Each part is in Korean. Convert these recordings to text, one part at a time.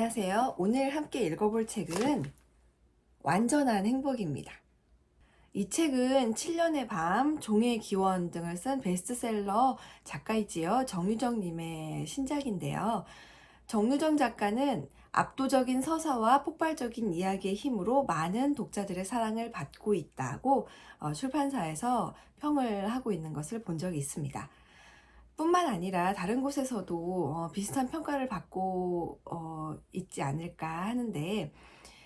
안녕하세요. 오늘 함께 읽어볼 책은 완전한 행복입니다. 이 책은 7년의 밤, 종의 기원 등을 쓴 베스트셀러 작가이지요. 정유정님의 신작인데요. 정유정 작가는 압도적인 서사와 폭발적인 이야기의 힘으로 많은 독자들의 사랑을 받고 있다고 출판사에서 평을 하고 있는 것을 본 적이 있습니다. 뿐만 아니라 다른 곳에서도 비슷한 평가를 받고 있지 않을까 하는데,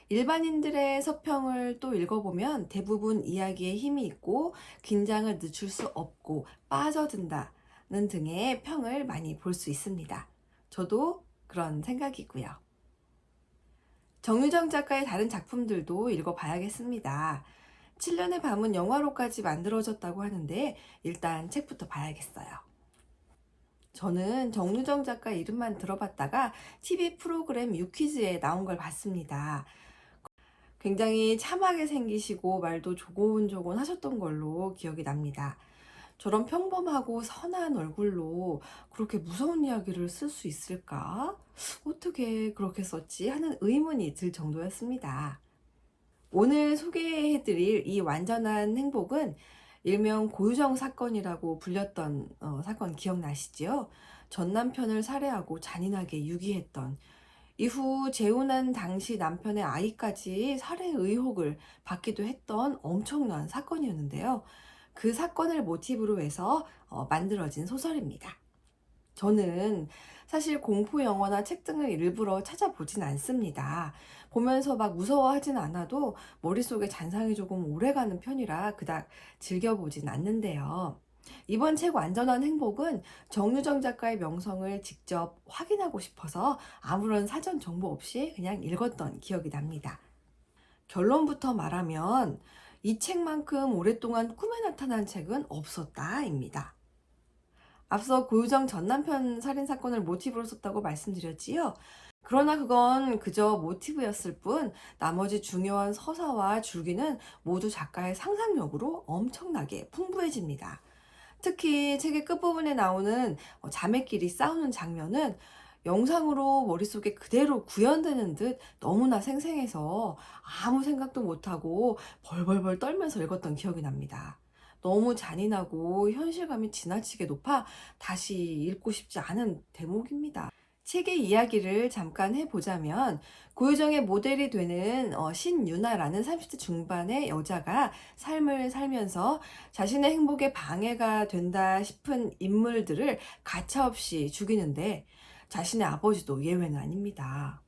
일반인들의 서평을 또 읽어보면 대부분 이야기에 힘이 있고 긴장을 늦출 수 없고 빠져든다는 등의 평을 많이 볼 수 있습니다. 저도 그런 생각이고요. 정유정 작가의 다른 작품들도 읽어봐야겠습니다. 7년의 밤은 영화로까지 만들어졌다고 하는데 일단 책부터 봐야겠어요. 저는 정유정 작가 이름만 들어봤다가 TV 프로그램 유퀴즈에 나온 걸 봤습니다. 굉장히 참하게 생기시고 말도 조곤조곤 하셨던 걸로 기억이 납니다. 저런 평범하고 선한 얼굴로 그렇게 무서운 이야기를 쓸 수 있을까? 어떻게 그렇게 썼지? 하는 의문이 들 정도였습니다. 오늘 소개해드릴 이 완전한 행복은 일명 고유정 사건이라고 불렸던 사건 기억나시지요? 전 남편을 살해하고 잔인하게 유기했던, 이후 재혼한 당시 남편의 아이까지 살해 의혹을 받기도 했던 엄청난 사건이었는데요. 그 사건을 모티브로 해서 만들어진 소설입니다. 저는 사실 공포 영화나 책 등을 일부러 찾아보진 않습니다. 보면서 막 무서워하진 않아도 머릿속에 잔상이 조금 오래가는 편이라 그닥 즐겨보진 않는데요. 이번 책 완전한 행복은 정유정 작가의 명성을 직접 확인하고 싶어서 아무런 사전 정보 없이 그냥 읽었던 기억이 납니다. 결론부터 말하면 이 책만큼 오랫동안 꿈에 나타난 책은 없었다입니다. 앞서 고유정 전 남편 살인 사건을 모티브로 썼다고 말씀드렸지요. 그러나 그건 그저 모티브였을 뿐 나머지 중요한 서사와 줄기는 모두 작가의 상상력으로 엄청나게 풍부해집니다. 특히 책의 끝부분에 나오는 자매끼리 싸우는 장면은 영상으로 머릿속에 그대로 구현되는 듯 너무나 생생해서 아무 생각도 못하고 벌벌벌 떨면서 읽었던 기억이 납니다. 너무 잔인하고 현실감이 지나치게 높아 다시 읽고 싶지 않은 대목입니다. 책의 이야기를 잠깐 해보자면, 고유정의 모델이 되는 신유나라는 30대 중반의 여자가 삶을 살면서 자신의 행복에 방해가 된다 싶은 인물들을 가차없이 죽이는데 자신의 아버지도 예외는 아닙니다.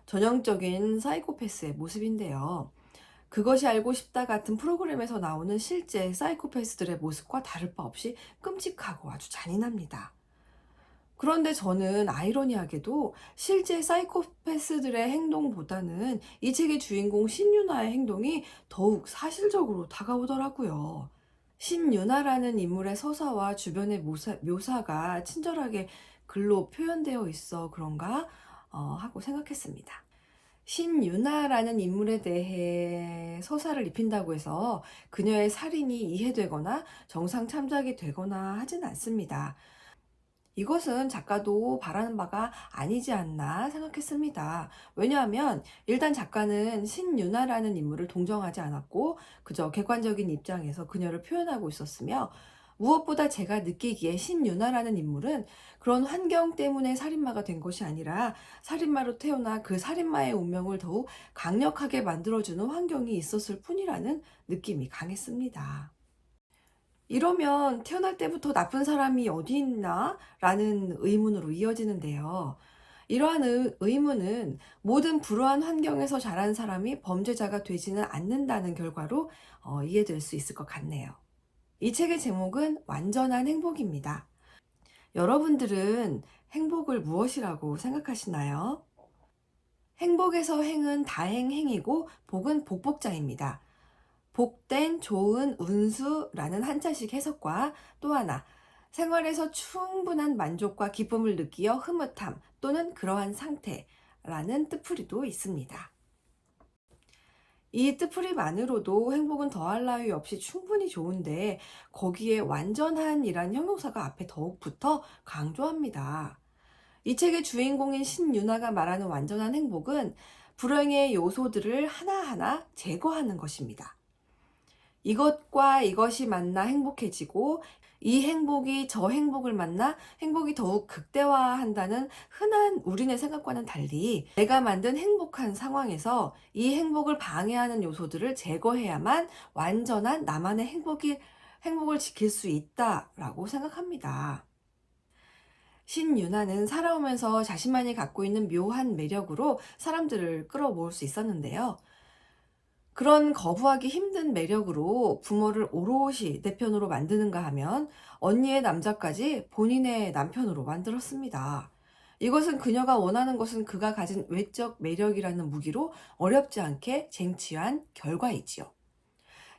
전형적인 사이코패스의 모습인데요. 그것이 알고 싶다 같은 프로그램에서 나오는 실제 사이코패스들의 모습과 다를 바 없이 끔찍하고 아주 잔인합니다. 그런데 저는 아이러니하게도 실제 사이코패스들의 행동보다는 이 책의 주인공 신유나의 행동이 더욱 사실적으로 다가오더라고요. 신유나라는 인물의 서사와 주변의 묘사가 친절하게 글로 표현되어 있어 그런가 하고 생각했습니다. 신유나라는 인물에 대해 서사를 입힌다고 해서 그녀의 살인이 이해되거나 정상 참작이 되거나 하진 않습니다. 이것은 작가도 바라는 바가 아니지 않나 생각했습니다. 왜냐하면 일단 작가는 신유나라는 인물을 동정하지 않았고 그저 객관적인 입장에서 그녀를 표현하고 있었으며, 무엇보다 제가 느끼기에 신유나라는 인물은 그런 환경 때문에 살인마가 된 것이 아니라 살인마로 태어나 그 살인마의 운명을 더욱 강력하게 만들어주는 환경이 있었을 뿐이라는 느낌이 강했습니다. 이러면 태어날 때부터 나쁜 사람이 어디 있나? 라는 의문으로 이어지는데요. 이러한 의문은 모든 불우한 환경에서 자란 사람이 범죄자가 되지는 않는다는 결과로 이해될 수 있을 것 같네요. 이 책의 제목은 완전한 행복입니다. 여러분들은 행복을 무엇이라고 생각하시나요? 행복에서 행은 다행행이고 복은 복복자입니다. 복된, 좋은, 운수라는 한자식 해석과 또 하나, 생활에서 충분한 만족과 기쁨을 느끼어 흐뭇함 또는 그러한 상태라는 뜻풀이도 있습니다. 이 뜻풀이만으로도 행복은 더할 나위 없이 충분히 좋은데 거기에 완전한이란 형용사가 앞에 더욱 붙어 강조합니다. 이 책의 주인공인 신유나가 말하는 완전한 행복은 불행의 요소들을 하나하나 제거하는 것입니다. 이것과 이것이 만나 행복해지고 이 행복이 저 행복을 만나 행복이 더욱 극대화한다는 흔한 우리네 생각과는 달리 내가 만든 행복한 상황에서 이 행복을 방해하는 요소들을 제거해야만 완전한 나만의 행복을 지킬 수 있다라고 생각합니다. 신유나는 살아오면서 자신만이 갖고 있는 묘한 매력으로 사람들을 끌어모을 수 있었는데요. 그런 거부하기 힘든 매력으로 부모를 오롯이 내 편으로 만드는가 하면 언니의 남자까지 본인의 남편으로 만들었습니다. 이것은 그녀가 원하는 것은 그가 가진 외적 매력이라는 무기로 어렵지 않게 쟁취한 결과이지요.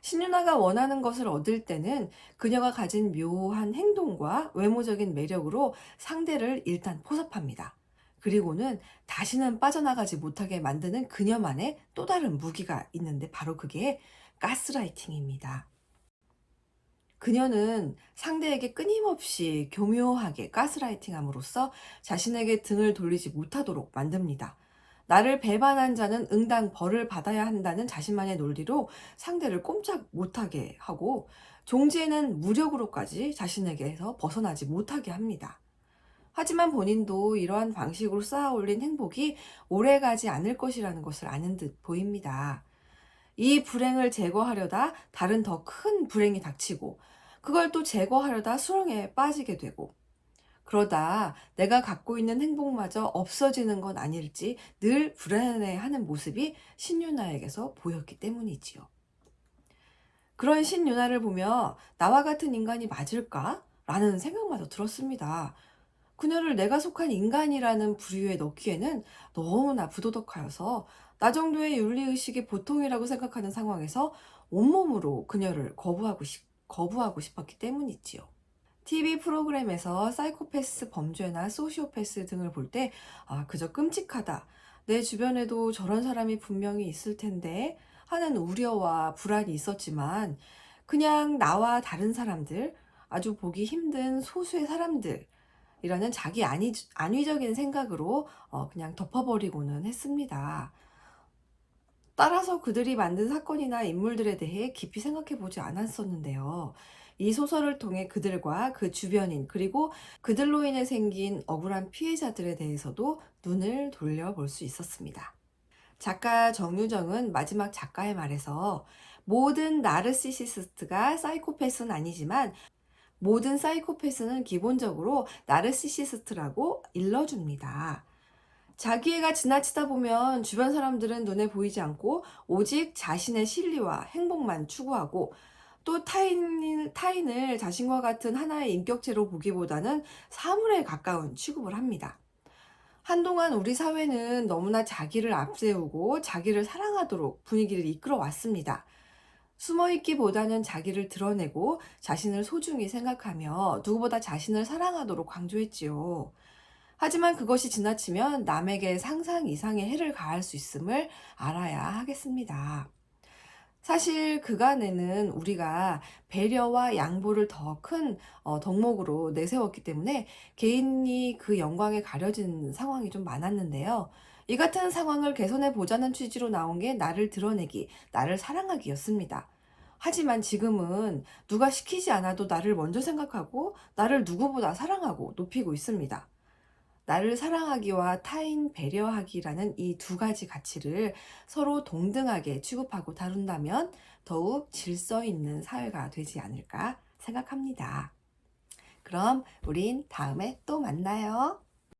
신유나가 원하는 것을 얻을 때는 그녀가 가진 묘한 행동과 외모적인 매력으로 상대를 일단 포섭합니다. 그리고는 다시는 빠져나가지 못하게 만드는 그녀만의 또 다른 무기가 있는데 바로 그게 가스라이팅입니다. 그녀는 상대에게 끊임없이 교묘하게 가스라이팅함으로써 자신에게 등을 돌리지 못하도록 만듭니다. 나를 배반한 자는 응당 벌을 받아야 한다는 자신만의 논리로 상대를 꼼짝 못하게 하고 종지에는 무력으로까지 자신에게서 벗어나지 못하게 합니다. 하지만 본인도 이러한 방식으로 쌓아올린 행복이 오래가지 않을 것이라는 것을 아는 듯 보입니다. 이 불행을 제거하려다 다른 더 큰 불행이 닥치고 그걸 또 제거하려다 수렁에 빠지게 되고 그러다 내가 갖고 있는 행복마저 없어지는 건 아닐지 늘 불안해하는 모습이 신유나에게서 보였기 때문이지요. 그런 신유나를 보며 나와 같은 인간이 맞을까? 라는 생각마저 들었습니다. 그녀를 내가 속한 인간이라는 부류에 넣기에는 너무나 부도덕하여서 나 정도의 윤리의식이 보통이라고 생각하는 상황에서 온몸으로 그녀를 거부하고 싶었기 때문이지요. TV 프로그램에서 사이코패스 범죄나 소시오패스 등을 볼 때, 그저 끔찍하다. 내 주변에도 저런 사람이 분명히 있을 텐데 하는 우려와 불안이 있었지만, 그냥 나와 다른 사람들, 아주 보기 힘든 소수의 사람들이라는 자기 안위적인 생각으로 그냥 덮어버리고는 했습니다. 따라서 그들이 만든 사건이나 인물들에 대해 깊이 생각해 보지 않았었는데요. 이 소설을 통해 그들과 그 주변인, 그리고 그들로 인해 생긴 억울한 피해자들에 대해서도 눈을 돌려볼 수 있었습니다. 작가 정유정은 마지막 작가의 말에서 모든 나르시시스트가 사이코패스는 아니지만 모든 사이코패스는 기본적으로 나르시시스트라고 일러줍니다. 자기애가 지나치다 보면 주변 사람들은 눈에 보이지 않고 오직 자신의 실리와 행복만 추구하고 또 타인을 자신과 같은 하나의 인격체로 보기보다는 사물에 가까운 취급을 합니다. 한동안 우리 사회는 너무나 자기를 앞세우고 자기를 사랑하도록 분위기를 이끌어 왔습니다. 숨어있기보다는 자기를 드러내고 자신을 소중히 생각하며 누구보다 자신을 사랑하도록 강조했지요. 하지만 그것이 지나치면 남에게 상상 이상의 해를 가할 수 있음을 알아야 하겠습니다. 사실 그간에는 우리가 배려와 양보를 더 큰 덕목으로 내세웠기 때문에 개인이 그 영광에 가려진 상황이 좀 많았는데요. 이 같은 상황을 개선해 보자는 취지로 나온 게 나를 드러내기, 나를 사랑하기였습니다. 하지만 지금은 누가 시키지 않아도 나를 먼저 생각하고 나를 누구보다 사랑하고 높이고 있습니다. 나를 사랑하기와 타인 배려하기라는 이 두 가지 가치를 서로 동등하게 취급하고 다룬다면 더욱 질서 있는 사회가 되지 않을까 생각합니다. 그럼 우린 다음에 또 만나요.